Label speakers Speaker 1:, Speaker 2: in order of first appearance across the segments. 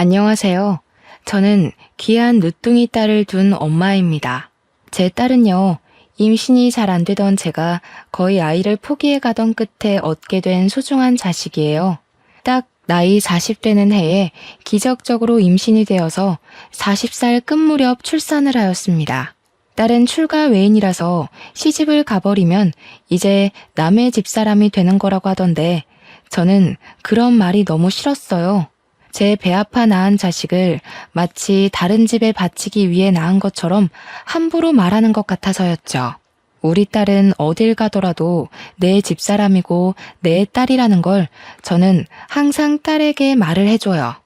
Speaker 1: 안녕하세요. 저는 귀한 늦둥이 딸을 둔 엄마입니다. 제 딸은요, 임신이 잘 안 되던 제가 거의 아이를 포기해 가던 끝에 얻게 된 소중한 자식이에요. 딱 나이 40 되는 해에 기적적으로 임신이 되어서 40살 끝 무렵 출산을 하였습니다. 딸은 출가 외인이라서 시집을 가버리면 이제 남의 집사람이 되는 거라고 하던데 저는 그런 말이 너무 싫었어요. 제 배 아파 낳은 자식을 마치 다른 집에 바치기 위해 낳은 것처럼 함부로 말하는 것 같아서였죠. 우리 딸은 어딜 가더라도 내 집사람이고 내 딸이라는 걸 저는 항상 딸에게 말을 해줘요.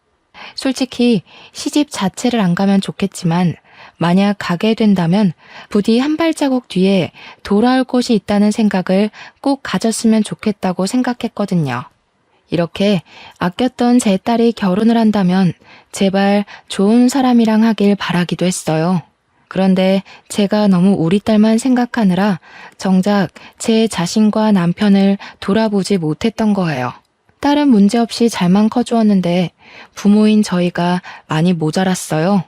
Speaker 1: 솔직히 시집 자체를 안 가면 좋겠지만 만약 가게 된다면 부디 한 발자국 뒤에 돌아올 곳이 있다는 생각을 꼭 가졌으면 좋겠다고 생각했거든요. 이렇게 아꼈던 제 딸이 결혼을 한다면 제발 좋은 사람이랑 하길 바라기도 했어요. 그런데 제가 너무 우리 딸만 생각하느라 정작 제 자신과 남편을 돌아보지 못했던 거예요. 딸은 문제없이 잘만 커주었는데 부모인 저희가 많이 모자랐어요.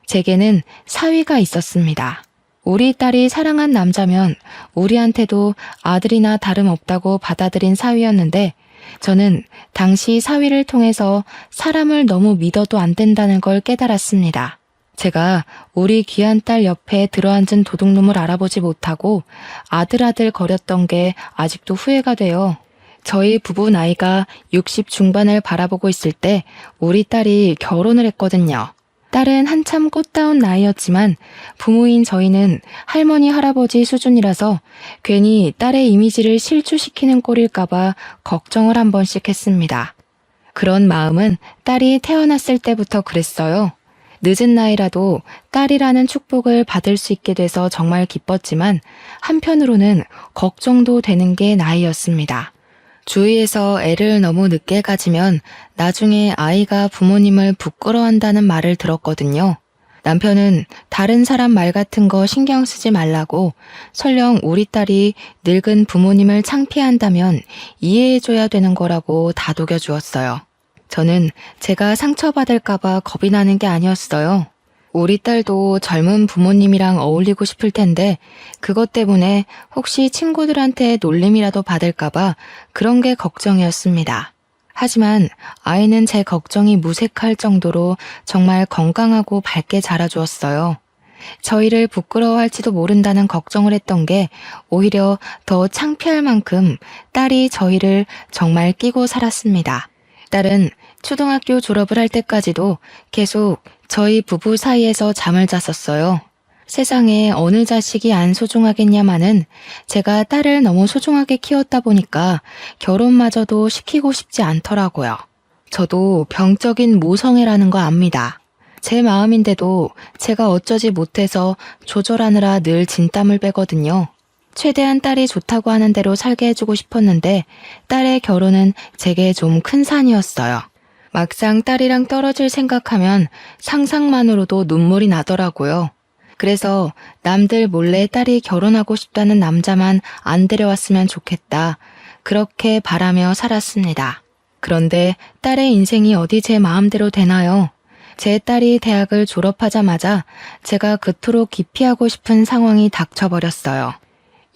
Speaker 1: 제게는 사위가 있었습니다. 우리 딸이 사랑한 남자면 우리한테도 아들이나 다름없다고 받아들인 사위였는데 저는 당시 사위를 통해서 사람을 너무 믿어도 안 된다는 걸 깨달았습니다. 제가 우리 귀한 딸 옆에 들어앉은 도둑놈을 알아보지 못하고 아들아들 거렸던 게 아직도 후회가 돼요. 저희 부부 나이가 60 중반을 바라보고 있을 때 우리 딸이 결혼을 했거든요. 딸은 한참 꽃다운 나이였지만 부모인 저희는 할머니 할아버지 수준이라서 괜히 딸의 이미지를 실추시키는 꼴일까봐 걱정을 한 번씩 했습니다. 그런 마음은 딸이 태어났을 때부터 그랬어요. 늦은 나이라도 딸이라는 축복을 받을 수 있게 돼서 정말 기뻤지만 한편으로는 걱정도 되는 게 나이였습니다. 주위에서 애를 너무 늦게 가지면 나중에 아이가 부모님을 부끄러워한다는 말을 들었거든요. 남편은 다른 사람 말 같은 거 신경 쓰지 말라고 설령 우리 딸이 늙은 부모님을 창피한다면 이해해줘야 되는 거라고 다독여 주었어요. 저는 제가 상처받을까봐 겁이 나는 게 아니었어요. 우리 딸도 젊은 부모님이랑 어울리고 싶을 텐데 그것 때문에 혹시 친구들한테 놀림이라도 받을까봐 그런 게 걱정이었습니다. 하지만 아이는 제 걱정이 무색할 정도로 정말 건강하고 밝게 자라주었어요. 저희를 부끄러워할지도 모른다는 걱정을 했던 게 오히려 더 창피할 만큼 딸이 저희를 정말 끼고 살았습니다. 딸은 초등학교 졸업을 할 때까지도 계속 저희 부부 사이에서 잠을 잤었어요. 세상에 어느 자식이 안 소중하겠냐마는 제가 딸을 너무 소중하게 키웠다 보니까 결혼마저도 시키고 싶지 않더라고요. 저도 병적인 모성애라는 거 압니다. 제 마음인데도 제가 어쩌지 못해서 조절하느라 늘 진땀을 빼거든요. 최대한 딸이 좋다고 하는 대로 살게 해주고 싶었는데 딸의 결혼은 제게 좀 큰 산이었어요. 막상 딸이랑 떨어질 생각하면 상상만으로도 눈물이 나더라고요. 그래서 남들 몰래 딸이 결혼하고 싶다는 남자만 안 데려왔으면 좋겠다. 그렇게 바라며 살았습니다. 그런데 딸의 인생이 어디 제 마음대로 되나요? 제 딸이 대학을 졸업하자마자 제가 그토록 기피하고 싶은 상황이 닥쳐버렸어요.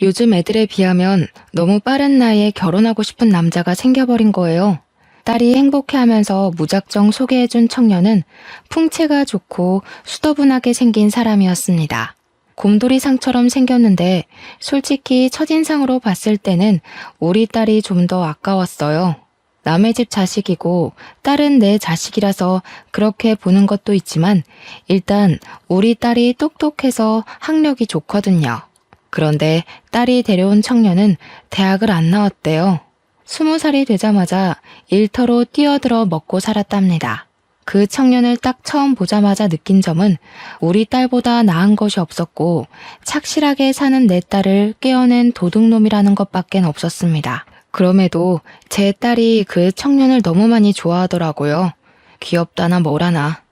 Speaker 1: 요즘 애들에 비하면 너무 빠른 나이에 결혼하고 싶은 남자가 생겨버린 거예요. 딸이 행복해하면서 무작정 소개해준 청년은 풍채가 좋고 수더분하게 생긴 사람이었습니다. 곰돌이상처럼 생겼는데 솔직히 첫인상으로 봤을 때는 우리 딸이 좀 더 아까웠어요. 남의 집 자식이고 딸은 내 자식이라서 그렇게 보는 것도 있지만 일단 우리 딸이 똑똑해서 학력이 좋거든요. 그런데 딸이 데려온 청년은 대학을 안 나왔대요. 20살이 되자마자 일터로 뛰어들어 먹고 살았답니다. 그 청년을 딱 처음 보자마자 느낀 점은 우리 딸보다 나은 것이 없었고 착실하게 사는 내 딸을 깨어낸 도둑놈이라는 것밖엔 없었습니다. 그럼에도 제 딸이 그 청년을 너무 많이 좋아하더라고요. 귀엽다나 뭐라나.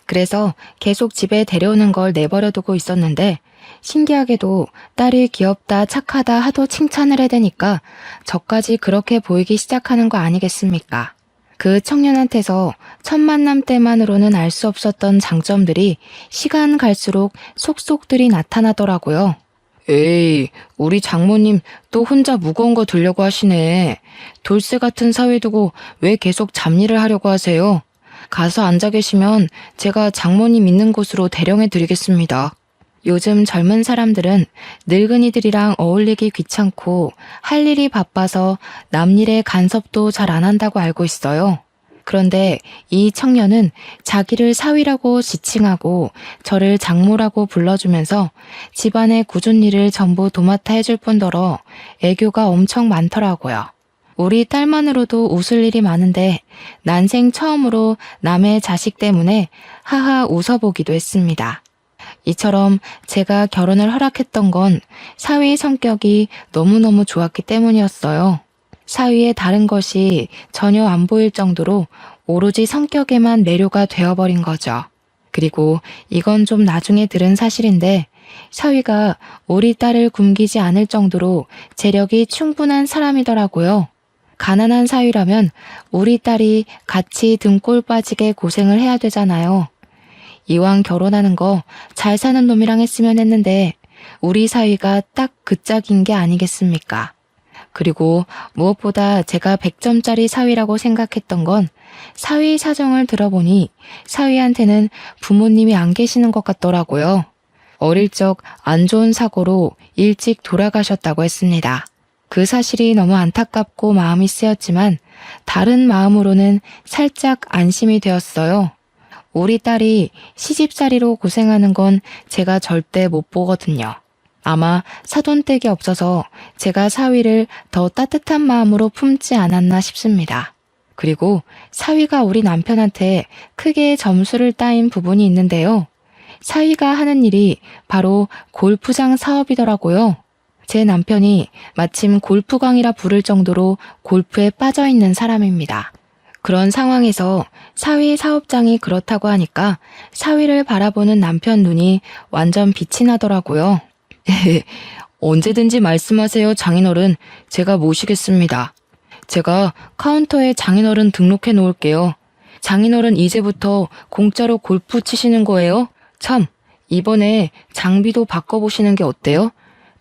Speaker 1: 그래서 계속 집에 데려오는 걸 내버려두고 있었는데 신기하게도 딸이 귀엽다 착하다 하도 칭찬을 해대니까 저까지 그렇게 보이기 시작하는 거 아니겠습니까? 그 청년한테서 첫 만남 때만으로는 알 수 없었던 장점들이 시간 갈수록 속속들이 나타나더라고요. 에이, 우리 장모님 또 혼자 무거운 거 들려고 하시네. 돌쇠 같은 사위 두고 왜 계속 잡일을 하려고 하세요? 가서 앉아 계시면 제가 장모님 있는 곳으로 대령해 드리겠습니다. 요즘 젊은 사람들은 늙은이들이랑 어울리기 귀찮고 할 일이 바빠서 남일에 간섭도 잘 안 한다고 알고 있어요. 그런데 이 청년은 자기를 사위라고 지칭하고 저를 장모라고 불러주면서 집안의 굳은 일을 전부 도맡아 해줄 뿐더러 애교가 엄청 많더라고요. 우리 딸만으로도 웃을 일이 많은데 난생 처음으로 남의 자식 때문에 하하 웃어보기도 했습니다. 이처럼 제가 결혼을 허락했던 건 사위의 성격이 너무너무 좋았기 때문이었어요. 사위의 다른 것이 전혀 안 보일 정도로 오로지 성격에만 매료가 되어버린 거죠. 그리고 이건 좀 나중에 들은 사실인데 사위가 우리 딸을 굶기지 않을 정도로 재력이 충분한 사람이더라고요. 가난한 사위라면 우리 딸이 같이 등골 빠지게 고생을 해야 되잖아요. 이왕 결혼하는 거 잘 사는 놈이랑 했으면 했는데 우리 사위가 딱 그 짝인 게 아니겠습니까? 그리고 무엇보다 제가 100점짜리 사위라고 생각했던 건 사위 사정을 들어보니 사위한테는 부모님이 안 계시는 것 같더라고요. 어릴 적 안 좋은 사고로 일찍 돌아가셨다고 했습니다. 그 사실이 너무 안타깝고 마음이 쓰였지만 다른 마음으로는 살짝 안심이 되었어요. 우리 딸이 시집살이로 고생하는 건 제가 절대 못 보거든요. 아마 사돈댁이 없어서 제가 사위를 더 따뜻한 마음으로 품지 않았나 싶습니다. 그리고 사위가 우리 남편한테 크게 점수를 따인 부분이 있는데요. 사위가 하는 일이 바로 골프장 사업이더라고요. 제 남편이 마침 골프광이라 부를 정도로 골프에 빠져 있는 사람입니다. 그런 상황에서 사위 사업장이 그렇다고 하니까 사위를 바라보는 남편 눈이 완전 빛이 나더라고요. 언제든지 말씀하세요, 장인어른. 제가 모시겠습니다. 제가 카운터에 장인어른 등록해 놓을게요. 장인어른 이제부터 공짜로 골프 치시는 거예요? 참, 이번에 장비도 바꿔보시는 게 어때요?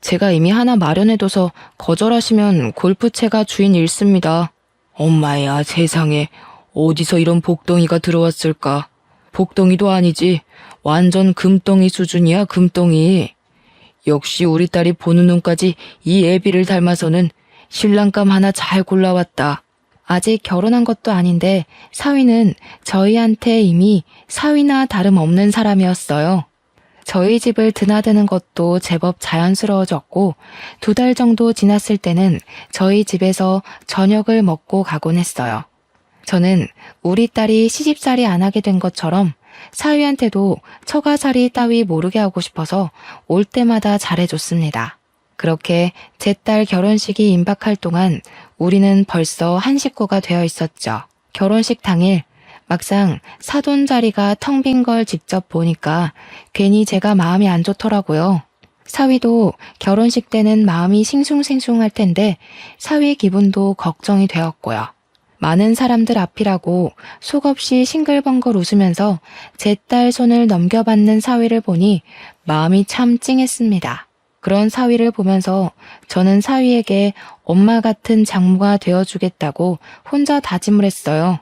Speaker 1: 제가 이미 하나 마련해둬서 거절하시면 골프채가 주인 잃습니다. 엄마야, 세상에 어디서 이런 복덩이가 들어왔을까? 복덩이도 아니지. 완전 금덩이 수준이야, 금덩이. 역시 우리 딸이 보는 눈까지 이 애비를 닮아서는 신랑감 하나 잘 골라왔다. 아직 결혼한 것도 아닌데 사위는 저희한테 이미 사위나 다름없는 사람이었어요. 저희 집을 드나드는 것도 제법 자연스러워졌고 2달 정도 지났을 때는 저희 집에서 저녁을 먹고 가곤 했어요. 저는 우리 딸이 시집살이 안 하게 된 것처럼 사위한테도 처가살이 따위 모르게 하고 싶어서 올 때마다 잘해줬습니다. 그렇게 제 딸 결혼식이 임박할 동안 우리는 벌써 한 식구가 되어 있었죠. 결혼식 당일 막상 사돈 자리가 텅 빈 걸 직접 보니까 괜히 제가 마음이 안 좋더라고요. 사위도 결혼식 때는 마음이 싱숭생숭할 텐데 사위 기분도 걱정이 되었고요. 많은 사람들 앞이라고 속없이 싱글벙글 웃으면서 제 딸 손을 넘겨받는 사위를 보니 마음이 참 찡했습니다. 그런 사위를 보면서 저는 사위에게 엄마 같은 장모가 되어주겠다고 혼자 다짐을 했어요.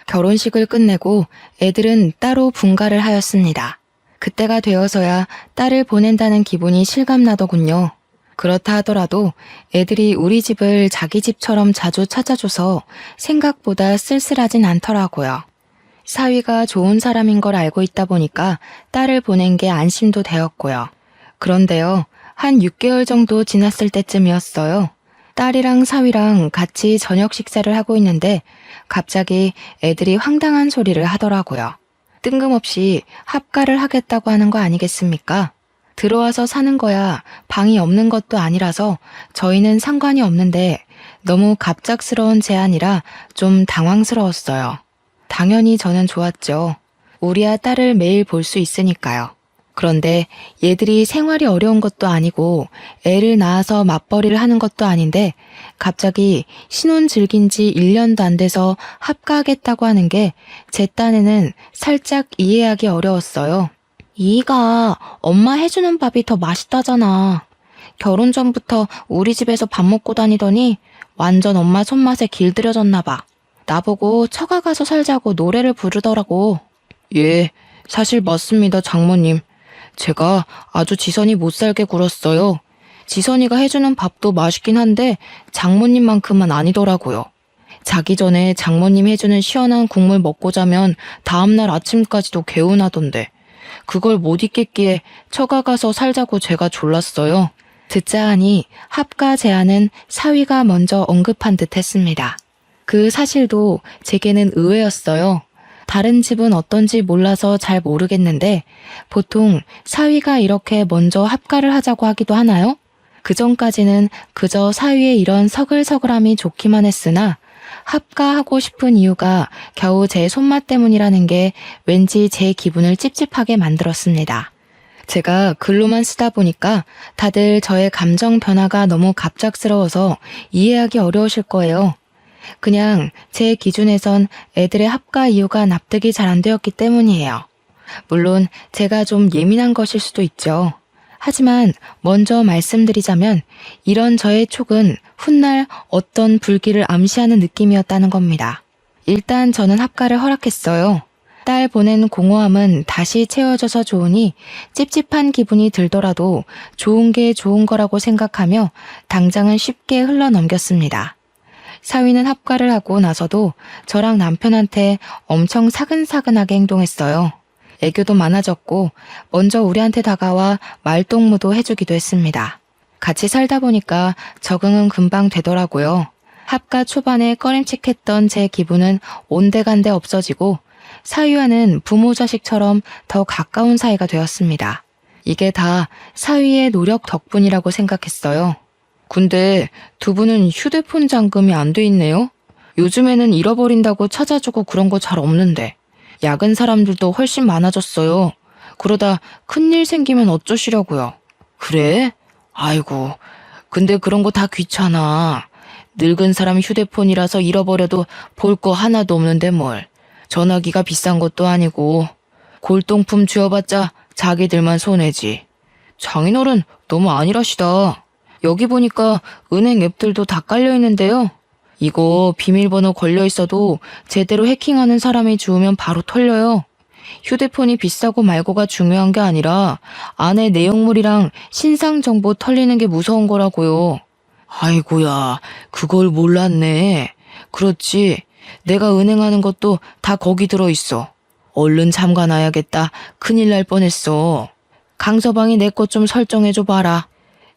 Speaker 1: 결혼식을 끝내고 애들은 따로 분가를 하였습니다. 그때가 되어서야 딸을 보낸다는 기분이 실감나더군요. 그렇다 하더라도 애들이 우리 집을 자기 집처럼 자주 찾아줘서 생각보다 쓸쓸하진 않더라고요. 사위가 좋은 사람인 걸 알고 있다 보니까 딸을 보낸 게 안심도 되었고요. 그런데요, 한 6개월 정도 지났을 때쯤이었어요. 딸이랑 사위랑 같이 저녁 식사를 하고 있는데 갑자기 애들이 황당한 소리를 하더라고요. 뜬금없이 합가를 하겠다고 하는 거 아니겠습니까? 들어와서 사는 거야 방이 없는 것도 아니라서 저희는 상관이 없는데 너무 갑작스러운 제안이라 좀 당황스러웠어요. 당연히 저는 좋았죠. 우리야 딸을 매일 볼 수 있으니까요. 그런데 얘들이 생활이 어려운 것도 아니고 애를 낳아서 맞벌이를 하는 것도 아닌데 갑자기 신혼 즐긴 지 1년도 안 돼서 합가하겠다고 하는 게 제 딴에는 살짝 이해하기 어려웠어요. 이가 엄마 해주는 밥이 더 맛있다잖아. 결혼 전부터 우리 집에서 밥 먹고 다니더니 완전 엄마 손맛에 길들여졌나 봐. 나보고 처가 가서 살자고 노래를 부르더라고. 예, 사실 맞습니다, 장모님. 제가 아주 지선이 못 살게 굴었어요. 지선이가 해주는 밥도 맛있긴 한데 장모님만큼은 아니더라고요. 자기 전에 장모님 해주는 시원한 국물 먹고 자면 다음날 아침까지도 개운하던데 그걸 못 잊겠기에 처가 가서 살자고 제가 졸랐어요. 듣자 하니 합가 제안은 사위가 먼저 언급한 듯 했습니다. 그 사실도 제게는 의외였어요. 다른 집은 어떤지 몰라서 잘 모르겠는데 보통 사위가 이렇게 먼저 합가를 하자고 하기도 하나요? 그전까지는 그저 사위의 이런 서글서글함이 좋기만 했으나 합가하고 싶은 이유가 겨우 제 손맛 때문이라는 게 왠지 제 기분을 찝찝하게 만들었습니다. 제가 글로만 쓰다 보니까 다들 저의 감정 변화가 너무 갑작스러워서 이해하기 어려우실 거예요. 그냥 제 기준에선 애들의 합가 이유가 납득이 잘 안 되었기 때문이에요. 물론 제가 좀 예민한 것일 수도 있죠. 하지만 먼저 말씀드리자면 이런 저의 촉은 훗날 어떤 불길을 암시하는 느낌이었다는 겁니다. 일단 저는 합가를 허락했어요. 딸 보낸 공허함은 다시 채워져서 좋으니 찝찝한 기분이 들더라도 좋은 게 좋은 거라고 생각하며 당장은 쉽게 흘러넘겼습니다. 사위는 합가를 하고 나서도 저랑 남편한테 엄청 사근사근하게 행동했어요. 애교도 많아졌고 먼저 우리한테 다가와 말동무도 해주기도 했습니다. 같이 살다 보니까 적응은 금방 되더라고요. 합가 초반에 꺼림칙했던 제 기분은 온데간데 없어지고 사위와는 부모 자식처럼 더 가까운 사이가 되었습니다. 이게 다 사위의 노력 덕분이라고 생각했어요. 근데 두 분은 휴대폰 잠금이 안 돼 있네요? 요즘에는 잃어버린다고 찾아주고 그런 거 잘 없는데. 야근 사람들도 훨씬 많아졌어요. 그러다 큰일 생기면 어쩌시려고요. 그래? 아이고, 근데 그런 거 다 귀찮아. 늙은 사람 휴대폰이라서 잃어버려도 볼 거 하나도 없는데 뭘. 전화기가 비싼 것도 아니고 골동품 쥐어봤자 자기들만 손해지. 장인어른 너무 안일하시다. 여기 보니까 은행 앱들도 다 깔려있는데요. 이거 비밀번호 걸려있어도 제대로 해킹하는 사람이 주우면 바로 털려요. 휴대폰이 비싸고 말고가 중요한 게 아니라 안에 내용물이랑 신상 정보 털리는 게 무서운 거라고요. 아이고야, 그걸 몰랐네. 그렇지. 내가 은행하는 것도 다 거기 들어있어. 얼른 잠가놔야겠다. 큰일 날 뻔했어. 강서방이 내 것 좀 설정해줘 봐라.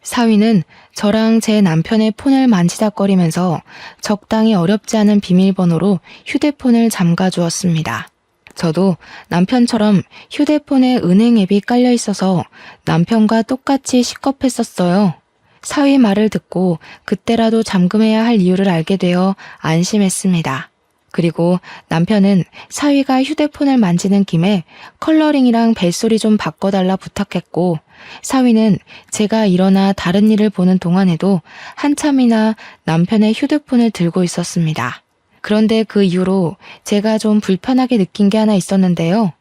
Speaker 1: 사위는 저랑 제 남편의 폰을 만지작거리면서 적당히 어렵지 않은 비밀번호로 휴대폰을 잠가 주었습니다. 저도 남편처럼 휴대폰에 은행 앱이 깔려 있어서 남편과 똑같이 식겁했었어요. 사위 말을 듣고 그때라도 잠금해야 할 이유를 알게 되어 안심했습니다. 그리고 남편은 사위가 휴대폰을 만지는 김에 컬러링이랑 벨소리 좀 바꿔달라 부탁했고 사위는 제가 일어나 다른 일을 보는 동안에도 한참이나 남편의 휴대폰을 들고 있었습니다. 그런데 그 이후로 제가 좀 불편하게 느낀 게 하나 있었는데요.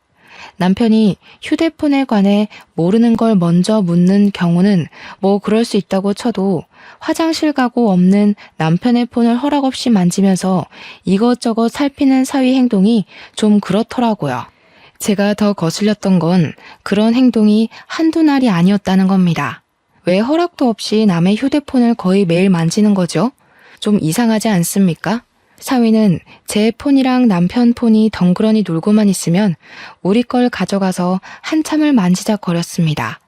Speaker 1: 남편이 휴대폰에 관해 모르는 걸 먼저 묻는 경우는 뭐 그럴 수 있다고 쳐도 화장실 가고 없는 남편의 폰을 허락 없이 만지면서 이것저것 살피는 사위 행동이 좀 그렇더라고요. 제가 더 거슬렸던 건 그런 행동이 한두 날이 아니었다는 겁니다. 왜 허락도 없이 남의 휴대폰을 거의 매일 만지는 거죠? 좀 이상하지 않습니까? 사위는 제 폰이랑 남편 폰이 덩그러니 놀고만 있으면 우리 걸 가져가서 한참을 만지작거렸습니다.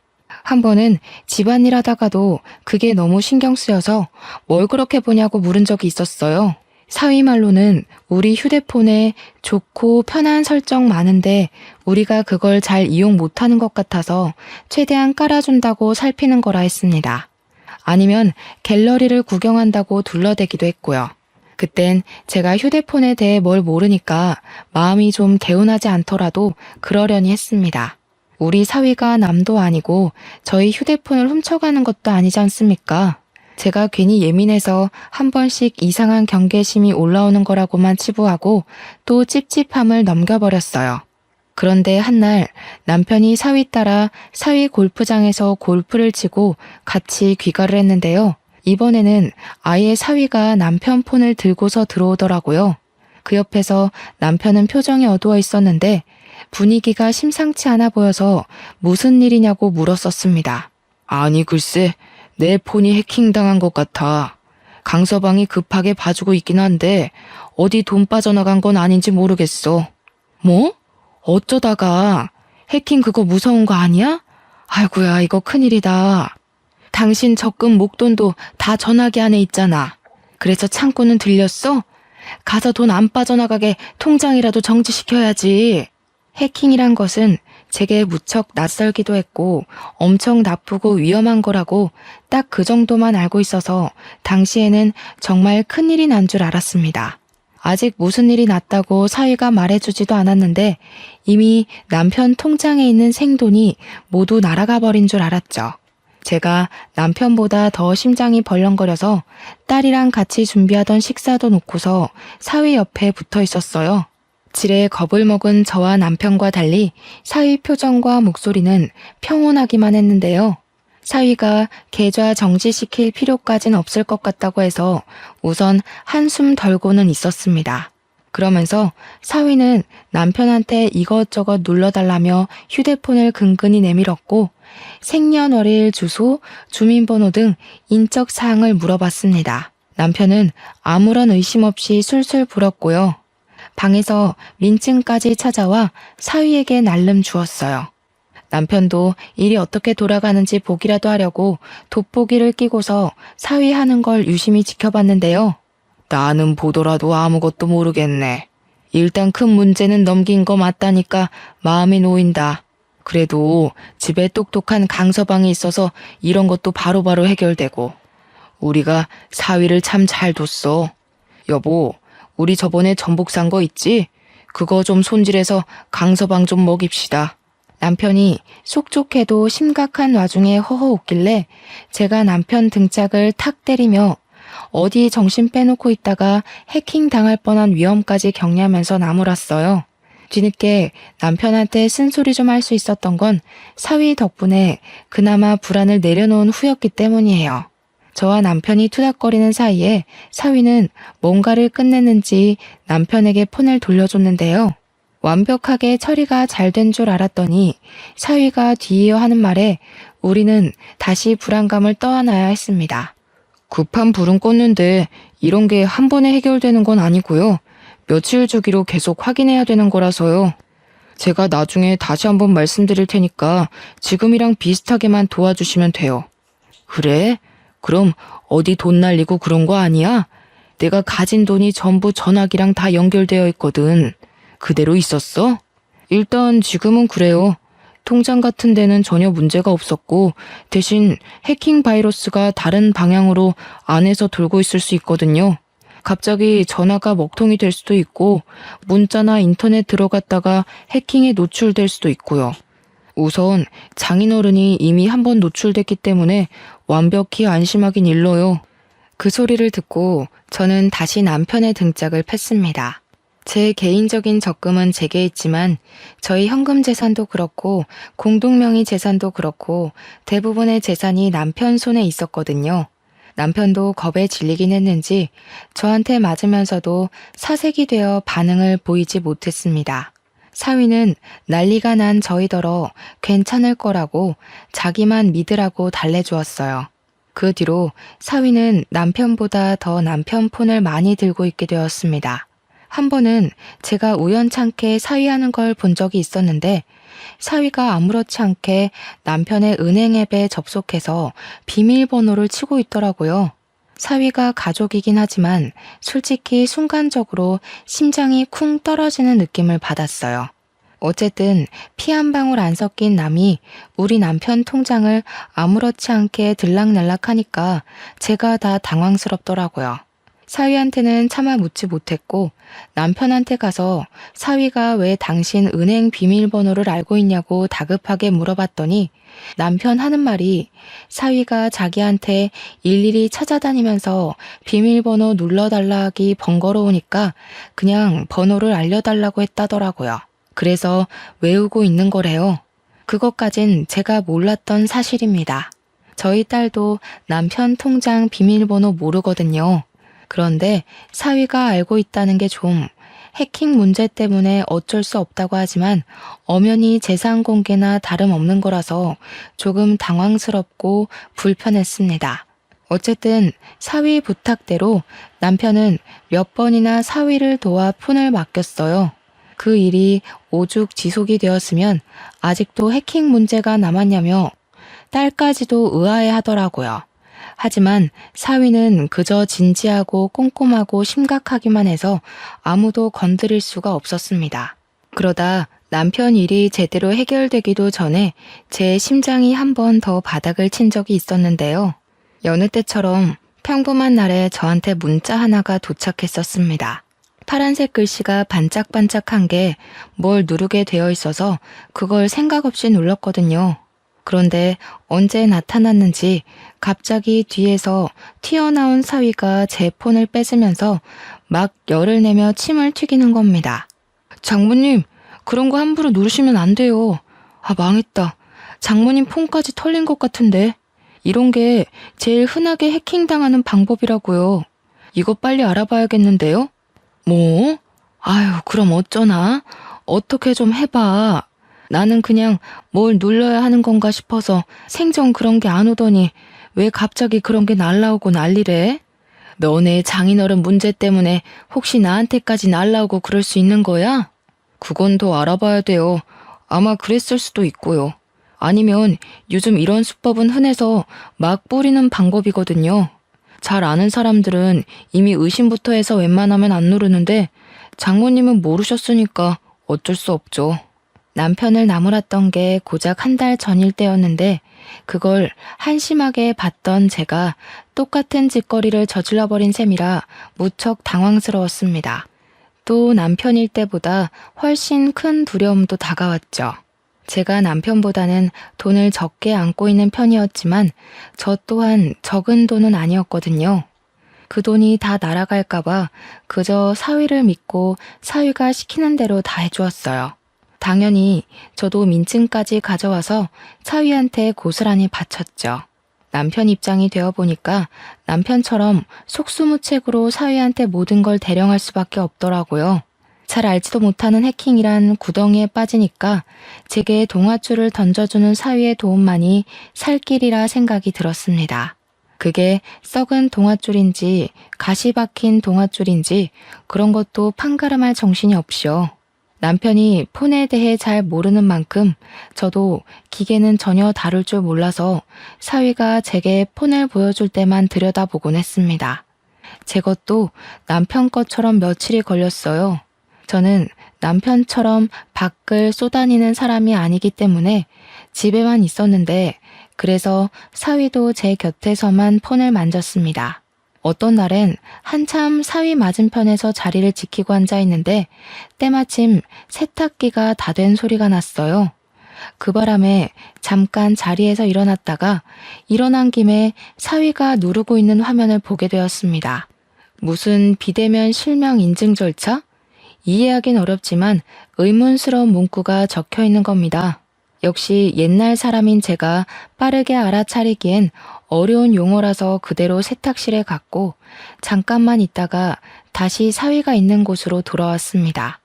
Speaker 1: 한 번은 집안일 하다가도 그게 너무 신경 쓰여서 뭘 그렇게 보냐고 물은 적이 있었어요. 사위 말로는 우리 휴대폰에 좋고 편한 설정 많은데 우리가 그걸 잘 이용 못하는 것 같아서 최대한 깔아준다고 살피는 거라 했습니다. 아니면 갤러리를 구경한다고 둘러대기도 했고요. 그땐 제가 휴대폰에 대해 뭘 모르니까 마음이 좀 개운하지 않더라도 그러려니 했습니다. 우리 사위가 남도 아니고 저희 휴대폰을 훔쳐가는 것도 아니지 않습니까? 제가 괜히 예민해서 한 번씩 이상한 경계심이 올라오는 거라고만 치부하고 또 찝찝함을 넘겨버렸어요. 그런데 한날 남편이 사위 따라 사위 골프장에서 골프를 치고 같이 귀가를 했는데요. 이번에는 아예 사위가 남편 폰을 들고서 들어오더라고요. 그 옆에서 남편은 표정이 어두워 있었는데 분위기가 심상치 않아 보여서 무슨 일이냐고 물었었습니다. 아니 글쎄, 내 폰이 해킹당한 것 같아. 강서방이 급하게 봐주고 있긴 한데 어디 돈 빠져나간 건 아닌지 모르겠어. 뭐? 어쩌다가? 해킹 그거 무서운 거 아니야? 아이고야, 이거 큰일이다. 당신 적금 목돈도 다 전화기 안에 있잖아. 그래서 창고는 들렸어? 가서 돈 안 빠져나가게 통장이라도 정지시켜야지. 해킹이란 것은 제게 무척 낯설기도 했고 엄청 나쁘고 위험한 거라고 딱 그 정도만 알고 있어서 당시에는 정말 큰일이 난 줄 알았습니다. 아직 무슨 일이 났다고 사위가 말해주지도 않았는데 이미 남편 통장에 있는 생돈이 모두 날아가 버린 줄 알았죠. 제가 남편보다 더 심장이 벌렁거려서 딸이랑 같이 준비하던 식사도 놓고서 사위 옆에 붙어 있었어요. 지레 겁을 먹은 저와 남편과 달리 사위 표정과 목소리는 평온하기만 했는데요. 사위가 계좌 정지시킬 필요까진 없을 것 같다고 해서 우선 한숨 덜고는 있었습니다. 그러면서 사위는 남편한테 이것저것 눌러달라며 휴대폰을 근근히 내밀었고 생년월일, 주소, 주민번호 등 인적 사항을 물어봤습니다. 남편은 아무런 의심 없이 술술 불었고요. 방에서 민증까지 찾아와 사위에게 날름 주었어요. 남편도 일이 어떻게 돌아가는지 보기라도 하려고 돋보기를 끼고서 사위 하는 걸 유심히 지켜봤는데요. 나는 보더라도 아무것도 모르겠네. 일단 큰 문제는 넘긴 거 맞다니까 마음이 놓인다. 그래도 집에 똑똑한 강서방이 있어서 이런 것도 바로바로 해결되고 우리가 사위를 참 잘 뒀어. 여보, 우리 저번에 전복 산 거 있지? 그거 좀 손질해서 강서방 좀 먹입시다. 남편이 속촉해도 심각한 와중에 허허 웃길래 제가 남편 등짝을 탁 때리며 어디 정신 빼놓고 있다가 해킹 당할 뻔한 위험까지 경냐면서 나무랐어요. 뒤늦게 남편한테 쓴소리 좀 할 수 있었던 건 사위 덕분에 그나마 불안을 내려놓은 후였기 때문이에요. 저와 남편이 투닥거리는 사이에 사위는 뭔가를 끝냈는지 남편에게 폰을 돌려줬는데요. 완벽하게 처리가 잘 된 줄 알았더니 사위가 뒤이어 하는 말에 우리는 다시 불안감을 떠안아야 했습니다. 급한 불은 껐는데 이런 게 한 번에 해결되는 건 아니고요. 며칠 주기로 계속 확인해야 되는 거라서요. 제가 나중에 다시 한번 말씀드릴 테니까 지금이랑 비슷하게만 도와주시면 돼요. 그래? 그럼 어디 돈 날리고 그런 거 아니야? 내가 가진 돈이 전부 전화기랑 다 연결되어 있거든. 그대로 있었어? 일단 지금은 그래요. 통장 같은 데는 전혀 문제가 없었고 대신 해킹 바이러스가 다른 방향으로 안에서 돌고 있을 수 있거든요. 갑자기 전화가 먹통이 될 수도 있고 문자나 인터넷 들어갔다가 해킹에 노출될 수도 있고요. 우선 장인어른이 이미 한 번 노출됐기 때문에 완벽히 안심하긴 일러요. 그 소리를 듣고 저는 다시 남편의 등짝을 팼습니다. 제 개인적인 적금은 제게 있지만 저희 현금 재산도 그렇고 공동명의 재산도 그렇고 대부분의 재산이 남편 손에 있었거든요. 남편도 겁에 질리긴 했는지 저한테 맞으면서도 사색이 되어 반응을 보이지 못했습니다. 사위는 난리가 난 저희더러 괜찮을 거라고 자기만 믿으라고 달래주었어요. 그 뒤로 사위는 남편보다 더 남편 폰을 많이 들고 있게 되었습니다. 한 번은 제가 우연찮게 사위하는 걸 본 적이 있었는데 사위가 아무렇지 않게 남편의 은행 앱에 접속해서 비밀번호를 치고 있더라고요. 사위가 가족이긴 하지만 솔직히 순간적으로 심장이 쿵 떨어지는 느낌을 받았어요. 어쨌든 피 한 방울 안 섞인 남이 우리 남편 통장을 아무렇지 않게 들락날락하니까 제가 다 당황스럽더라고요. 사위한테는 차마 묻지 못했고 남편한테 가서 사위가 왜 당신 은행 비밀번호를 알고 있냐고 다급하게 물어봤더니 남편 하는 말이 사위가 자기한테 일일이 찾아다니면서 비밀번호 눌러달라 하기 번거로우니까 그냥 번호를 알려달라고 했다더라고요. 그래서 외우고 있는 거래요. 그것까진 제가 몰랐던 사실입니다. 저희 딸도 남편 통장 비밀번호 모르거든요. 그런데 사위가 알고 있다는 게 좀 해킹 문제 때문에 어쩔 수 없다고 하지만 엄연히 재산 공개나 다름없는 거라서 조금 당황스럽고 불편했습니다. 어쨌든 사위 부탁대로 남편은 몇 번이나 사위를 도와 폰을 맡겼어요. 그 일이 오죽 지속이 되었으면 아직도 해킹 문제가 남았냐며 딸까지도 의아해하더라고요. 하지만 사위는 그저 진지하고 꼼꼼하고 심각하기만 해서 아무도 건드릴 수가 없었습니다. 그러다 남편 일이 제대로 해결되기도 전에 제 심장이 한 번 더 바닥을 친 적이 있었는데요. 여느 때처럼 평범한 날에 저한테 문자 하나가 도착했었습니다. 파란색 글씨가 반짝반짝한 게 뭘 누르게 되어 있어서 그걸 생각 없이 눌렀거든요. 그런데 언제 나타났는지 갑자기 뒤에서 튀어나온 사위가 제 폰을 뺏으면서 막 열을 내며 침을 튀기는 겁니다. 장모님, 그런 거 함부로 누르시면 안 돼요. 아, 망했다. 장모님 폰까지 털린 것 같은데. 이런 게 제일 흔하게 해킹당하는 방법이라고요. 이거 빨리 알아봐야겠는데요? 뭐? 아유, 그럼 어쩌나? 어떻게 좀 해봐. 나는 그냥 뭘 눌러야 하는 건가 싶어서 생전 그런 게 안 오더니 왜 갑자기 그런 게 날라오고 난리래? 너네 장인어른 문제 때문에 혹시 나한테까지 날라오고 그럴 수 있는 거야? 그건 더 알아봐야 돼요. 아마 그랬을 수도 있고요. 아니면 요즘 이런 수법은 흔해서 막 뿌리는 방법이거든요. 잘 아는 사람들은 이미 의심부터 해서 웬만하면 안 누르는데 장모님은 모르셨으니까 어쩔 수 없죠. 남편을 나무랐던 게 고작 한 달 전일 때였는데 그걸 한심하게 봤던 제가 똑같은 짓거리를 저질러버린 셈이라 무척 당황스러웠습니다. 또 남편일 때보다 훨씬 큰 두려움도 다가왔죠. 제가 남편보다는 돈을 적게 안고 있는 편이었지만 저 또한 적은 돈은 아니었거든요. 그 돈이 다 날아갈까봐 그저 사위를 믿고 사위가 시키는 대로 다 해주었어요. 당연히 저도 민증까지 가져와서 사위한테 고스란히 바쳤죠. 남편 입장이 되어보니까 남편처럼 속수무책으로 사위한테 모든 걸 대령할 수밖에 없더라고요. 잘 알지도 못하는 해킹이란 구덩이에 빠지니까 제게 동아줄을 던져주는 사위의 도움만이 살 길이라 생각이 들었습니다. 그게 썩은 동아줄인지 가시 박힌 동아줄인지 그런 것도 판가름할 정신이 없이요. 남편이 폰에 대해 잘 모르는 만큼 저도 기계는 전혀 다룰 줄 몰라서 사위가 제게 폰을 보여줄 때만 들여다보곤 했습니다. 제 것도 남편 것처럼 며칠이 걸렸어요. 저는 남편처럼 밖을 쏘다니는 사람이 아니기 때문에 집에만 있었는데 그래서 사위도 제 곁에서만 폰을 만졌습니다. 어떤 날엔 한참 사위 맞은편에서 자리를 지키고 앉아 있는데 때마침 세탁기가 다 된 소리가 났어요. 그 바람에 잠깐 자리에서 일어났다가 일어난 김에 사위가 누르고 있는 화면을 보게 되었습니다. 무슨 비대면 실명 인증 절차? 이해하긴 어렵지만 의문스러운 문구가 적혀 있는 겁니다. 역시 옛날 사람인 제가 빠르게 알아차리기엔 어려운 용어라서 그대로 세탁실에 갔고 잠깐만 있다가 다시 사위가 있는 곳으로 돌아왔습니다.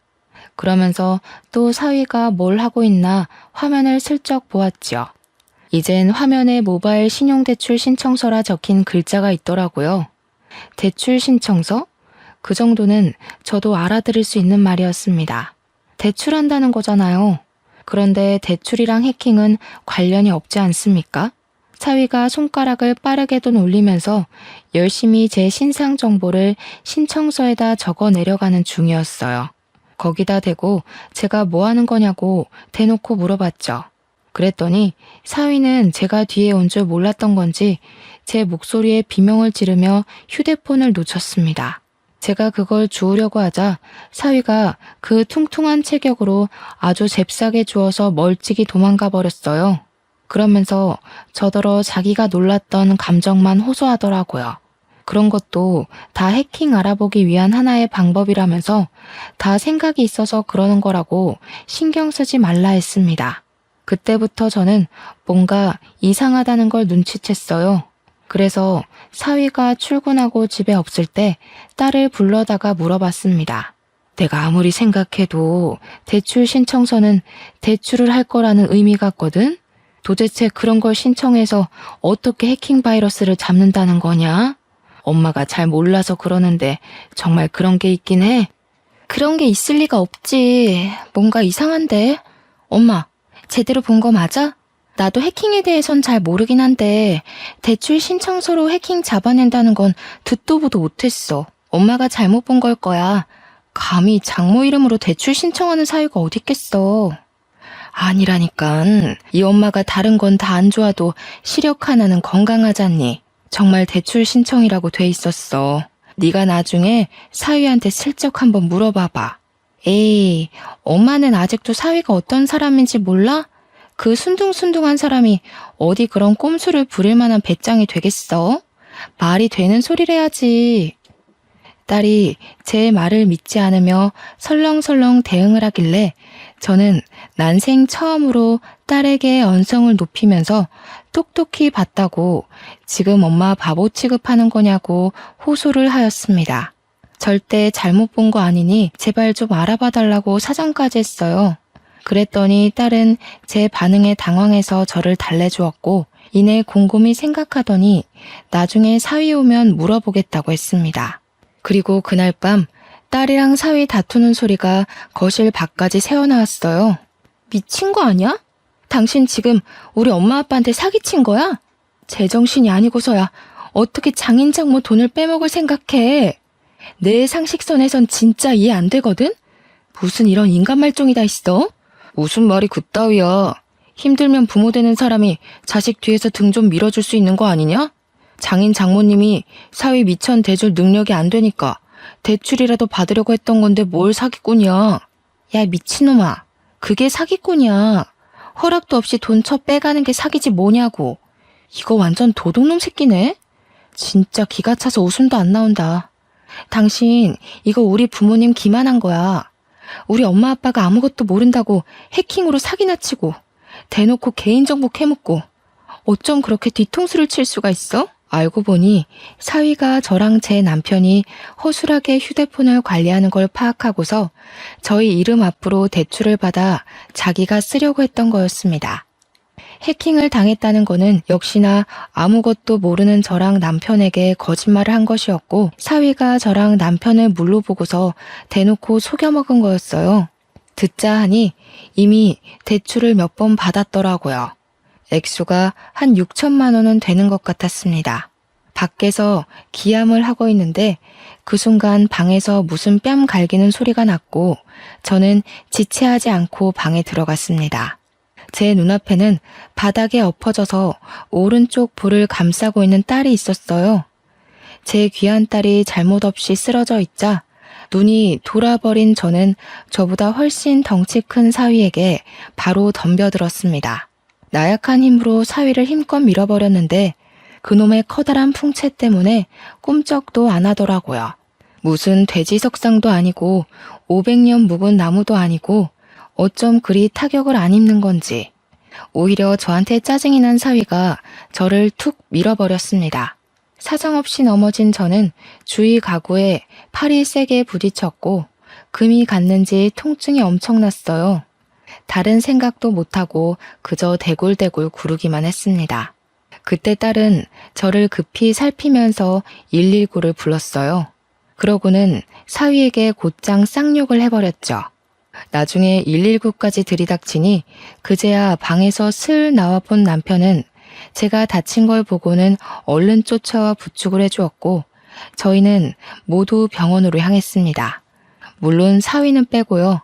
Speaker 1: 그러면서 또 사위가 뭘 하고 있나 화면을 슬쩍 보았죠. 이젠 화면에 모바일 신용대출 신청서라 적힌 글자가 있더라고요. 대출 신청서? 그 정도는 저도 알아들을 수 있는 말이었습니다. 대출한다는 거잖아요. 그런데 대출이랑 해킹은 관련이 없지 않습니까? 사위가 손가락을 빠르게도 놀리면서 열심히 제 신상 정보를 신청서에다 적어 내려가는 중이었어요. 거기다 대고 제가 뭐 하는 거냐고 대놓고 물어봤죠. 그랬더니 사위는 제가 뒤에 온 줄 몰랐던 건지 제 목소리에 비명을 지르며 휴대폰을 놓쳤습니다. 제가 그걸 주우려고 하자 사위가 그 퉁퉁한 체격으로 아주 잽싸게 주워서 멀찍이 도망가 버렸어요. 그러면서 저더러 자기가 놀랐던 감정만 호소하더라고요. 그런 것도 다 해킹 알아보기 위한 하나의 방법이라면서 다 생각이 있어서 그러는 거라고 신경 쓰지 말라 했습니다. 그때부터 저는 뭔가 이상하다는 걸 눈치챘어요. 그래서 사위가 출근하고 집에 없을 때 딸을 불러다가 물어봤습니다. 내가 아무리 생각해도 대출 신청서는 대출을 할 거라는 의미 같거든? 도대체 그런 걸 신청해서 어떻게 해킹 바이러스를 잡는다는 거냐? 엄마가 잘 몰라서 그러는데 정말 그런 게 있긴 해? 그런 게 있을 리가 없지. 뭔가 이상한데? 엄마, 제대로 본 거 맞아? 나도 해킹에 대해선 잘 모르긴 한데 대출 신청서로 해킹 잡아낸다는 건 듣도 보도 못했어. 엄마가 잘못 본 걸 거야. 감히 장모 이름으로 대출 신청하는 사유가 어딨겠어. 아니라니깐. 이 엄마가 다른 건 다 안 좋아도 시력 하나는 건강하잖니. 정말 대출 신청이라고 돼 있었어. 네가 나중에 사위한테 슬쩍 한번 물어봐봐. 에이, 엄마는 아직도 사위가 어떤 사람인지 몰라? 그 순둥순둥한 사람이 어디 그런 꼼수를 부릴 만한 배짱이 되겠어? 말이 되는 소리를 해야지. 딸이 제 말을 믿지 않으며 설렁설렁 대응을 하길래 저는 난생 처음으로 딸에게 언성을 높이면서 똑똑히 봤다고 지금 엄마 바보 취급하는 거냐고 호소를 하였습니다. 절대 잘못 본 거 아니니 제발 좀 알아봐 달라고 사정까지 했어요. 그랬더니 딸은 제 반응에 당황해서 저를 달래주었고 이내 곰곰이 생각하더니 나중에 사위 오면 물어보겠다고 했습니다. 그리고 그날 밤 딸이랑 사위 다투는 소리가 거실 밖까지 새어나왔어요. 미친 거 아니야? 당신 지금 우리 엄마 아빠한테 사기친 거야? 제정신이 아니고서야 어떻게 장인 장모 돈을 빼먹을 생각해? 내 상식선에선 진짜 이해 안 되거든? 무슨 이런 인간 말종이 다 있어? 무슨 말이 그따위야. 힘들면 부모 되는 사람이 자식 뒤에서 등 좀 밀어줄 수 있는 거 아니냐? 장인 장모님이 사위 미천 대줄 능력이 안 되니까 대출이라도 받으려고 했던 건데 뭘 사기꾼이야. 야 미친놈아. 그게 사기꾼이야. 허락도 없이 돈 쳐 빼가는 게 사기지 뭐냐고. 이거 완전 도둑놈 새끼네. 진짜 기가 차서 웃음도 안 나온다. 당신 이거 우리 부모님 기만한 거야. 우리 엄마 아빠가 아무것도 모른다고 해킹으로 사기나 치고 대놓고 개인정보 캐묻고 어쩜 그렇게 뒤통수를 칠 수가 있어? 알고 보니 사위가 저랑 제 남편이 허술하게 휴대폰을 관리하는 걸 파악하고서 저희 이름 앞으로 대출을 받아 자기가 쓰려고 했던 거였습니다. 해킹을 당했다는 거는 역시나 아무것도 모르는 저랑 남편에게 거짓말을 한 것이었고 사위가 저랑 남편을 물로 보고서 대놓고 속여먹은 거였어요. 듣자 하니 이미 대출을 몇 번 받았더라고요. 액수가 한 6천만 원은 되는 것 같았습니다. 밖에서 기함을 하고 있는데 그 순간 방에서 무슨 뺨 갈기는 소리가 났고 저는 지체하지 않고 방에 들어갔습니다. 제 눈앞에는 바닥에 엎어져서 오른쪽 볼을 감싸고 있는 딸이 있었어요. 제 귀한 딸이 잘못 없이 쓰러져 있자 눈이 돌아버린 저는 저보다 훨씬 덩치 큰 사위에게 바로 덤벼들었습니다. 나약한 힘으로 사위를 힘껏 밀어버렸는데 그놈의 커다란 풍채 때문에 꼼짝도 안 하더라고요. 무슨 돼지 석상도 아니고 500년 묵은 나무도 아니고 어쩜 그리 타격을 안 입는 건지. 오히려 저한테 짜증이 난 사위가 저를 툭 밀어버렸습니다. 사정없이 넘어진 저는 주위 가구에 팔이 세게 부딪혔고 금이 갔는지 통증이 엄청났어요. 다른 생각도 못하고 그저 대굴대굴 구르기만 했습니다. 그때 딸은 저를 급히 살피면서 119를 불렀어요. 그러고는 사위에게 곧장 쌍욕을 해버렸죠. 나중에 119까지 들이닥치니 그제야 방에서 슬 나와본 남편은 제가 다친 걸 보고는 얼른 쫓아와 부축을 해주었고 저희는 모두 병원으로 향했습니다. 물론 사위는 빼고요.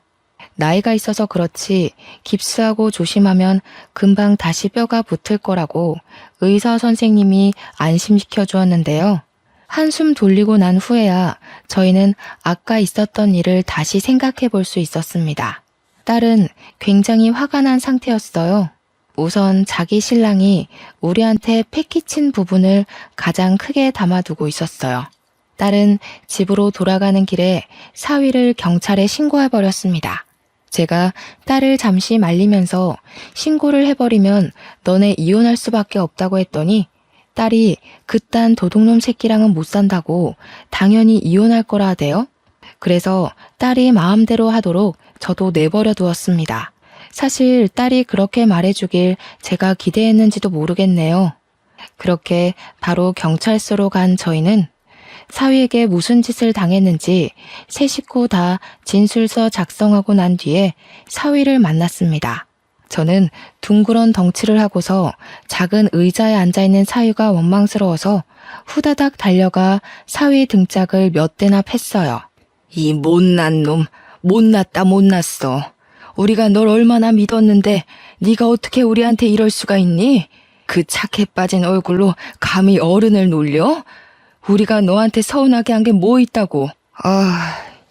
Speaker 1: 나이가 있어서 그렇지 깁스하고 조심하면 금방 다시 뼈가 붙을 거라고 의사 선생님이 안심시켜 주었는데요. 한숨 돌리고 난 후에야 저희는 아까 있었던 일을 다시 생각해 볼 수 있었습니다. 딸은 굉장히 화가 난 상태였어요. 우선 자기 신랑이 우리한테 패기친 부분을 가장 크게 담아두고 있었어요. 딸은 집으로 돌아가는 길에 사위를 경찰에 신고해버렸습니다. 제가 딸을 잠시 말리면서 신고를 해버리면 너네 이혼할 수밖에 없다고 했더니 딸이 그딴 도둑놈 새끼랑은 못 산다고 당연히 이혼할 거라 하대요. 그래서 딸이 마음대로 하도록 저도 내버려 두었습니다. 사실 딸이 그렇게 말해주길 제가 기대했는지도 모르겠네요. 그렇게 바로 경찰서로 간 저희는 사위에게 무슨 짓을 당했는지 세 식구 다 진술서 작성하고 난 뒤에 사위를 만났습니다. 저는 둥그런 덩치를 하고서 작은 의자에 앉아있는 사위가 원망스러워서 후다닥 달려가 사위 등짝을 몇 대나 팼어요. 이 못난 놈, 못났다 못났어. 우리가 널 얼마나 믿었는데 네가 어떻게 우리한테 이럴 수가 있니? 그 착해 빠진 얼굴로 감히 어른을 놀려? 우리가 너한테 서운하게 한 게 뭐 있다고.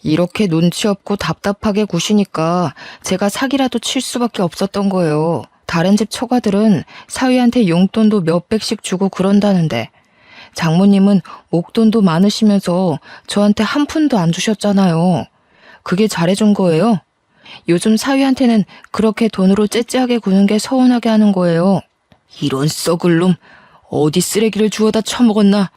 Speaker 1: 이렇게 눈치 없고 답답하게 구시니까 제가 사기라도 칠 수밖에 없었던 거예요. 다른 집 처가들은 사위한테 용돈도 몇백씩 주고 그런다는데 장모님은 목돈도 많으시면서 저한테 한 푼도 안 주셨잖아요. 그게 잘해준 거예요. 요즘 사위한테는 그렇게 돈으로 째째하게 구는 게 서운하게 하는 거예요. 이런 썩을 놈, 어디 쓰레기를 주워다 처먹었나?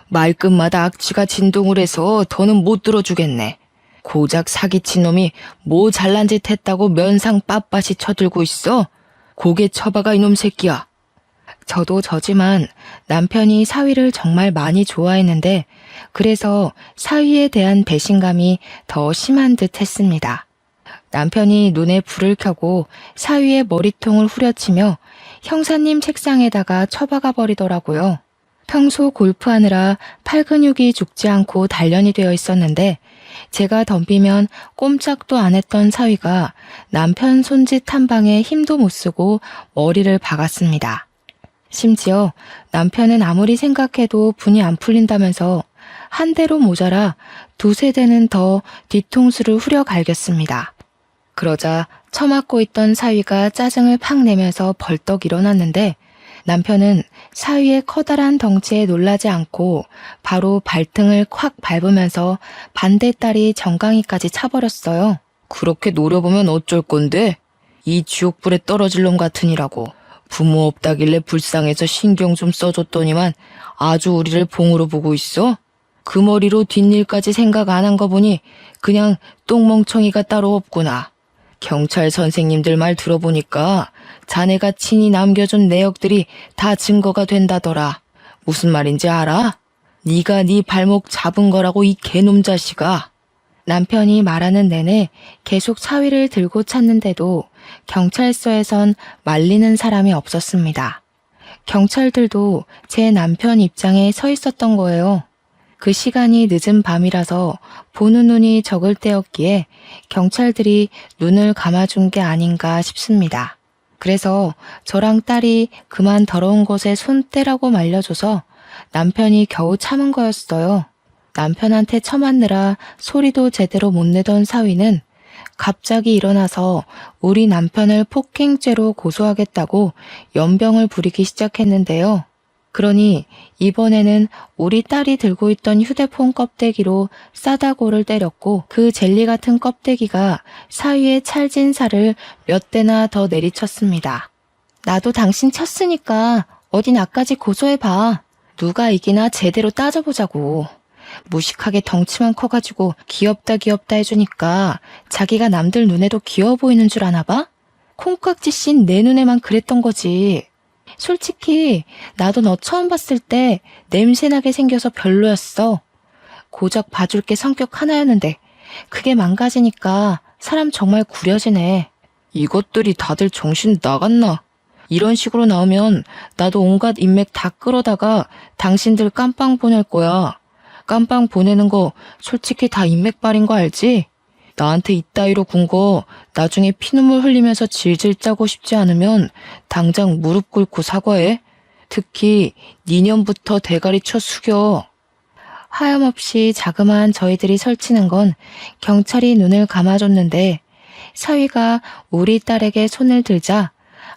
Speaker 1: 말끝마다 악취가 진동을 해서 더는 못 들어주겠네. 고작 사기친 놈이 뭐 잘난 짓 했다고 면상 빳빳이 쳐들고 있어? 고개 쳐박아 이놈 새끼야. 저도 저지만 남편이 사위를 정말 많이 좋아했는데 그래서 사위에 대한 배신감이 더 심한 듯 했습니다. 남편이 눈에 불을 켜고 사위의 머리통을 후려치며 형사님 책상에다가 처박아 버리더라고요. 평소 골프하느라 팔 근육이 죽지 않고 단련이 되어 있었는데 제가 덤비면 꼼짝도 안 했던 사위가 남편 손짓 한 방에 힘도 못 쓰고 머리를 박았습니다. 심지어 남편은 아무리 생각해도 분이 안 풀린다면서 한 대로 모자라 두세 대는 더 뒤통수를 후려 갈겼습니다. 그러자 처맞고 있던 사위가 짜증을 팍 내면서 벌떡 일어났는데 남편은 사위의 커다란 덩치에 놀라지 않고 바로 발등을 콱 밟으면서 반대 딸이 정강이까지 차버렸어요. 그렇게 노려보면 어쩔 건데? 이 지옥불에 떨어질 놈 같으니라고. 부모 없다길래 불쌍해서 신경 좀 써줬더니만 아주 우리를 봉으로 보고 있어? 그 머리로 뒷일까지 생각 안 한 거 보니 그냥 똥멍청이가 따로 없구나. 경찰 선생님들 말 들어보니까 자네가 친히 남겨준 내역들이 다 증거가 된다더라. 무슨 말인지 알아? 네가 네 발목 잡은 거라고 이 개놈 자식아. 남편이 말하는 내내 계속 사위를 들고 찾는데도 경찰서에선 말리는 사람이 없었습니다. 경찰들도 제 남편 입장에 서 있었던 거예요. 그 시간이 늦은 밤이라서 보는 눈이 적을 때였기에 경찰들이 눈을 감아준 게 아닌가 싶습니다. 그래서 저랑 딸이 그만 더러운 곳에 손 떼라고 말려줘서 남편이 겨우 참은 거였어요. 남편한테 처맞느라 소리도 제대로 못 내던 사위는 갑자기 일어나서 우리 남편을 폭행죄로 고소하겠다고 연병을 부리기 시작했는데요. 그러니 이번에는 우리 딸이 들고 있던 휴대폰 껍데기로 싸다고를 때렸고 그 젤리 같은 껍데기가 사위의 찰진 살을 몇 대나 더 내리쳤습니다. 나도 당신 쳤으니까 어디 나까지 고소해봐. 누가 이기나 제대로 따져보자고. 무식하게 덩치만 커가지고 귀엽다 해주니까 자기가 남들 눈에도 귀여워 보이는 줄 아나 봐? 콩깍지 씬 내 눈에만 그랬던 거지. 솔직히 나도 너 처음 봤을 때 냄새나게 생겨서 별로였어. 고작 봐줄 게 성격 하나였는데 그게 망가지니까 사람 정말 구려지네. 이것들이 다들 정신 나갔나? 이런 식으로 나오면 나도 온갖 인맥 다 끌어다가 당신들 깜빵 보낼 거야. 깜빵 보내는 거 솔직히 다 인맥발인 거 알지? 나한테 이따위로 군 거 나중에 피눈물 흘리면서 질질 짜고 싶지 않으면 당장 무릎 꿇고 사과해. 특히 니년부터 대가리 쳐 숙여. 하염없이 자그마한 저희들이 설치는 건 경찰이 눈을 감아줬는데 사위가 우리 딸에게 손을 들자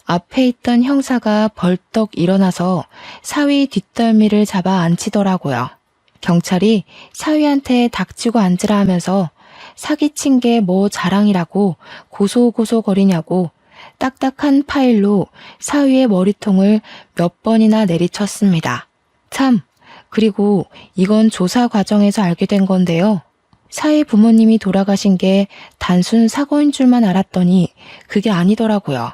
Speaker 1: 앞에 있던 형사가 벌떡 일어나서 사위 뒷덜미를 잡아 앉히더라고요. 경찰이 사위한테 닥치고 앉으라 하면서 사기친 게 뭐 자랑이라고 고소고소거리냐고 딱딱한 파일로 사위의 머리통을 몇 번이나 내리쳤습니다. 참, 그리고 이건 조사 과정에서 알게 된 건데요. 사위 부모님이 돌아가신 게 단순 사고인 줄만 알았더니 그게 아니더라고요.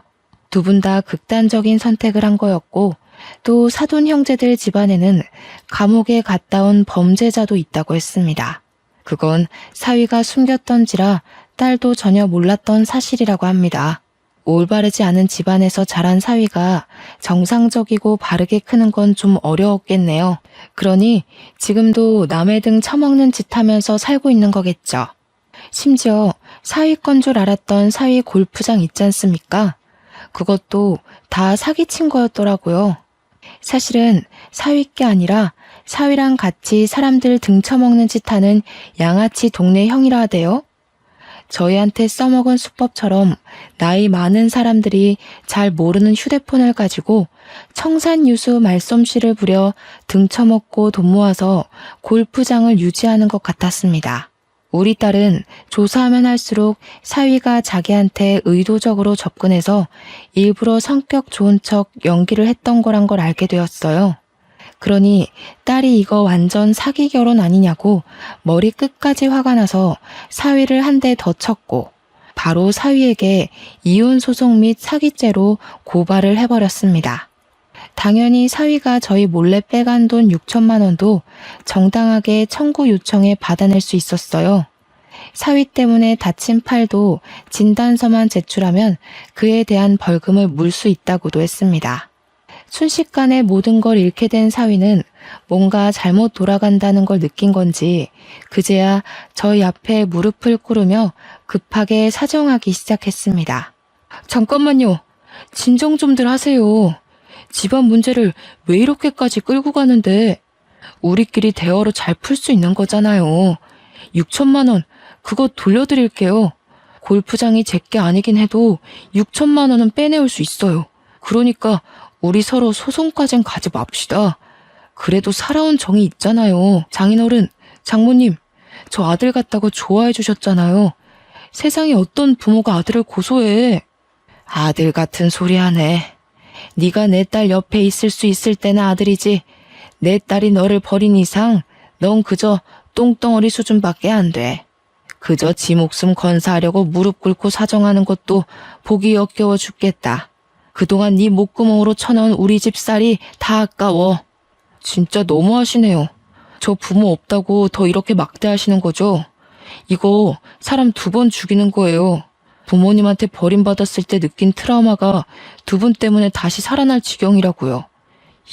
Speaker 1: 두 분 다 극단적인 선택을 한 거였고 또 사돈 형제들 집안에는 감옥에 갔다 온 범죄자도 있다고 했습니다. 그건 사위가 숨겼던지라 딸도 전혀 몰랐던 사실이라고 합니다. 올바르지 않은 집안에서 자란 사위가 정상적이고 바르게 크는 건 좀 어려웠겠네요. 그러니 지금도 남의 등 처먹는 짓 하면서 살고 있는 거겠죠. 심지어 사위 건 줄 알았던 사위 골프장 있지 않습니까? 그것도 다 사기친 거였더라고요. 사실은 사위께 아니라 사위랑 같이 사람들 등 처먹는 짓 하는 양아치 동네 형이라 하대요. 저희한테 써먹은 수법처럼 나이 많은 사람들이 잘 모르는 휴대폰을 가지고 청산유수 말솜씨를 부려 등 처먹고 돈 모아서 골프장을 유지하는 것 같았습니다. 우리 딸은 조사하면 할수록 사위가 자기한테 의도적으로 접근해서 일부러 성격 좋은 척 연기를 했던 거란 걸 알게 되었어요. 그러니 딸이 이거 완전 사기 결혼 아니냐고 머리 끝까지 화가 나서 사위를 한 대 더 쳤고 바로 사위에게 이혼 소송 및 사기죄로 고발을 해버렸습니다. 당연히 사위가 저희 몰래 빼간 돈 6천만 원도 정당하게 청구 요청에 받아낼 수 있었어요. 사위 때문에 다친 팔도 진단서만 제출하면 그에 대한 벌금을 물 수 있다고도 했습니다. 순식간에 모든 걸 잃게 된 사위는 뭔가 잘못 돌아간다는 걸 느낀 건지 그제야 저희 앞에 무릎을 꿇으며 급하게 사정하기 시작했습니다. 잠깐만요. 진정 좀들 하세요. 집안 문제를 왜 이렇게까지 끌고 가는데 우리끼리 대화로 잘 풀 수 있는 거잖아요. 6천만 원 그거 돌려드릴게요. 골프장이 제게 아니긴 해도 6천만 원은 빼내올 수 있어요. 그러니까 우리 서로 소송까진 가지 맙시다. 그래도 살아온 정이 있잖아요. 장인어른, 장모님, 저 아들 같다고 좋아해 주셨잖아요. 세상에 어떤 부모가 아들을 고소해. 아들 같은 소리 하네. 네가 내 딸 옆에 있을 수 있을 때나 아들이지. 내 딸이 너를 버린 이상 넌 그저 똥덩어리 수준밖에 안 돼. 그저 지 목숨 건사하려고 무릎 꿇고 사정하는 것도 보기 역겨워 죽겠다. 그동안 네 목구멍으로 쳐넣은 우리 집 쌀이 다 아까워. 진짜 너무하시네요. 저 부모 없다고 더 이렇게 막대하시는 거죠? 이거 사람 2번 죽이는 거예요. 부모님한테 버림받았을 때 느낀 트라우마가 2분 때문에 다시 살아날 지경이라고요.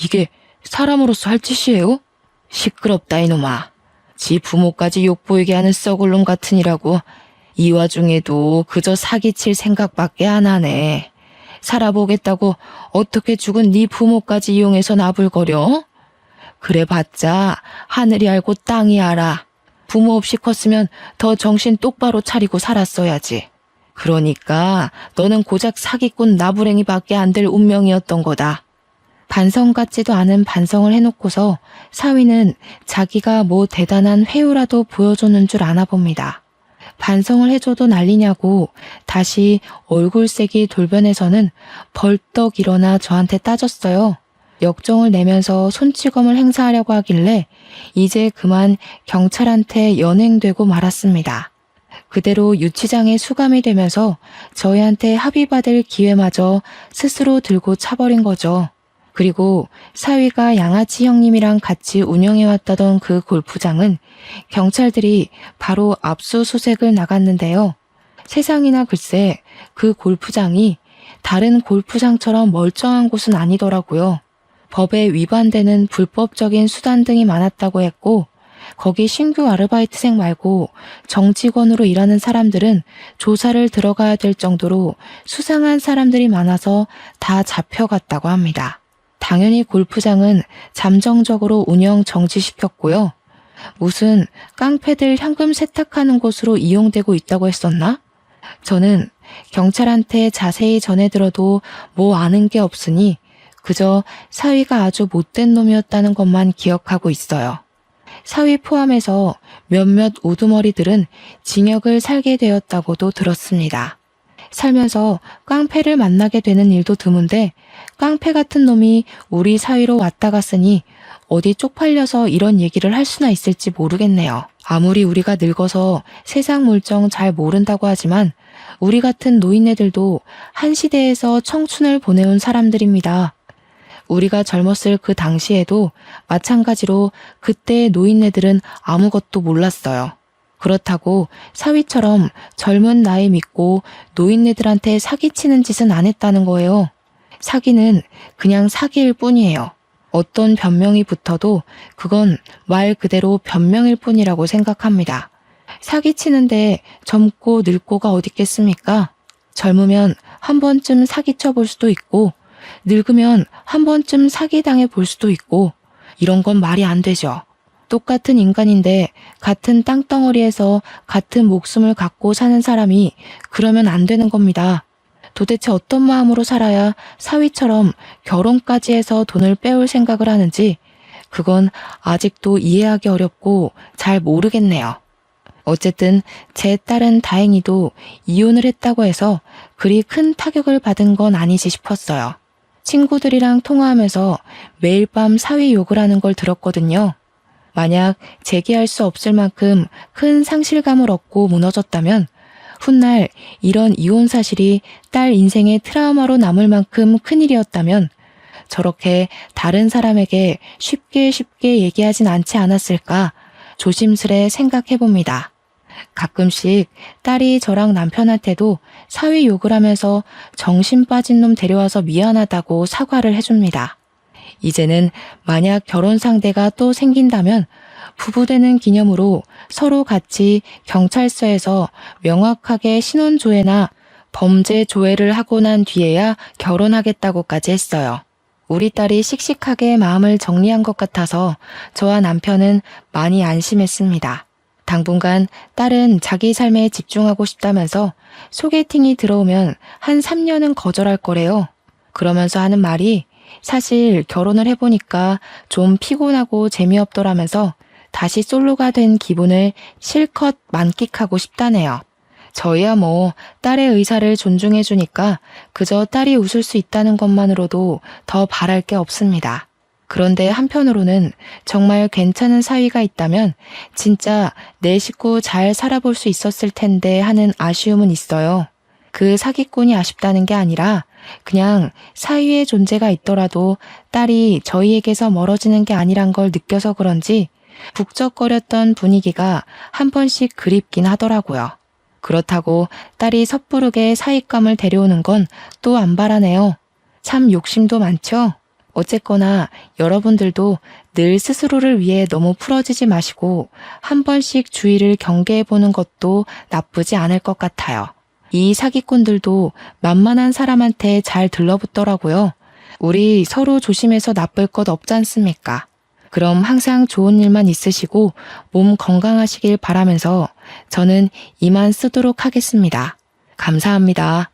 Speaker 1: 이게 사람으로서 할 짓이에요? 시끄럽다 이놈아. 지 부모까지 욕보이게 하는 썩을 놈 같으니라고. 이 와중에도 그저 사기칠 생각밖에 안 하네. 살아보겠다고 어떻게 죽은 네 부모까지 이용해서 나불거려? 그래봤자 하늘이 알고 땅이 알아. 부모 없이 컸으면 더 정신 똑바로 차리고 살았어야지. 그러니까 너는 고작 사기꾼 나부랭이밖에 안 될 운명이었던 거다. 반성 같지도 않은 반성을 해놓고서 사위는 자기가 뭐 대단한 회유라도 보여줬는 줄 아나 봅니다. 반성을 해줘도 난리냐고 다시 얼굴색이 돌변해서는 벌떡 일어나 저한테 따졌어요. 역정을 내면서 손찌검을 행사하려고 하길래 이제 그만 경찰한테 연행되고 말았습니다. 그대로 유치장에 수감이 되면서 저희한테 합의받을 기회마저 스스로 들고 차버린 거죠. 그리고 사위가 양아치 형님이랑 같이 운영해왔다던 그 골프장은 경찰들이 바로 압수수색을 나갔는데요. 세상이나 글쎄 그 골프장이 다른 골프장처럼 멀쩡한 곳은 아니더라고요. 법에 위반되는 불법적인 수단 등이 많았다고 했고 거기 신규 아르바이트생 말고 정직원으로 일하는 사람들은 조사를 들어가야 될 정도로 수상한 사람들이 많아서 다 잡혀갔다고 합니다. 당연히 골프장은 잠정적으로 운영 정지시켰고요. 무슨 깡패들 현금 세탁하는 곳으로 이용되고 있다고 했었나? 저는 경찰한테 자세히 전해 들어도 뭐 아는 게 없으니 그저 사위가 아주 못된 놈이었다는 것만 기억하고 있어요. 사위 포함해서 몇몇 우두머리들은 징역을 살게 되었다고도 들었습니다. 살면서 깡패를 만나게 되는 일도 드문데 깡패 같은 놈이 우리 사위로 왔다 갔으니 어디 쪽팔려서 이런 얘기를 할 수나 있을지 모르겠네요. 아무리 우리가 늙어서 세상 물정 잘 모른다고 하지만 우리 같은 노인네들도 한 시대에서 청춘을 보내온 사람들입니다. 우리가 젊었을 그 당시에도 마찬가지로 그때의 노인네들은 아무것도 몰랐어요. 그렇다고 사위처럼 젊은 나이 믿고 노인네들한테 사기치는 짓은 안 했다는 거예요. 사기는 그냥 사기일 뿐이에요. 어떤 변명이 붙어도 그건 말 그대로 변명일 뿐이라고 생각합니다. 사기치는데 젊고 늙고가 어디 있겠습니까? 젊으면 한 번쯤 사기쳐 볼 수도 있고 늙으면 한 번쯤 사기당해 볼 수도 있고 이런 건 말이 안 되죠. 똑같은 인간인데 같은 땅덩어리에서 같은 목숨을 갖고 사는 사람이 그러면 안 되는 겁니다. 도대체 어떤 마음으로 살아야 사위처럼 결혼까지 해서 돈을 빼올 생각을 하는지 그건 아직도 이해하기 어렵고 잘 모르겠네요. 어쨌든 제 딸은 다행히도 이혼을 했다고 해서 그리 큰 타격을 받은 건 아니지 싶었어요. 친구들이랑 통화하면서 매일 밤 사위 욕을 하는 걸 들었거든요. 만약 재기할 수 없을 만큼 큰 상실감을 얻고 무너졌다면 훗날 이런 이혼 사실이 딸 인생의 트라우마로 남을 만큼 큰일이었다면 저렇게 다른 사람에게 쉽게 얘기하진 않지 않았을까 조심스레 생각해봅니다. 가끔씩 딸이 저랑 남편한테도 사위 욕을 하면서 정신 빠진 놈 데려와서 미안하다고 사과를 해줍니다. 이제는 만약 결혼 상대가 또 생긴다면 부부되는 기념으로 서로 같이 경찰서에서 명확하게 신원조회나 범죄조회를 하고 난 뒤에야 결혼하겠다고까지 했어요. 우리 딸이 씩씩하게 마음을 정리한 것 같아서 저와 남편은 많이 안심했습니다. 당분간 딸은 자기 삶에 집중하고 싶다면서 소개팅이 들어오면 한 3년은 거절할 거래요. 그러면서 하는 말이 사실 결혼을 해보니까 좀 피곤하고 재미없더라면서 다시 솔로가 된 기분을 실컷 만끽하고 싶다네요. 저희야 뭐 딸의 의사를 존중해주니까 그저 딸이 웃을 수 있다는 것만으로도 더 바랄 게 없습니다. 그런데 한편으로는 정말 괜찮은 사위가 있다면 진짜 내 식구 잘 살아볼 수 있었을 텐데 하는 아쉬움은 있어요. 그 사기꾼이 아쉽다는 게 아니라 그냥 사위의 존재가 있더라도 딸이 저희에게서 멀어지는 게 아니란 걸 느껴서 그런지 북적거렸던 분위기가 한 번씩 그립긴 하더라고요. 그렇다고 딸이 섣부르게 사윗감을 데려오는 건 또 안 바라네요. 참 욕심도 많죠? 어쨌거나 여러분들도 늘 스스로를 위해 너무 풀어지지 마시고 한 번씩 주의를 경계해보는 것도 나쁘지 않을 것 같아요. 이 사기꾼들도 만만한 사람한테 잘 들러붙더라고요. 우리 서로 조심해서 나쁠 것 없지 않습니까? 그럼 항상 좋은 일만 있으시고 몸 건강하시길 바라면서 저는 이만 쓰도록 하겠습니다. 감사합니다.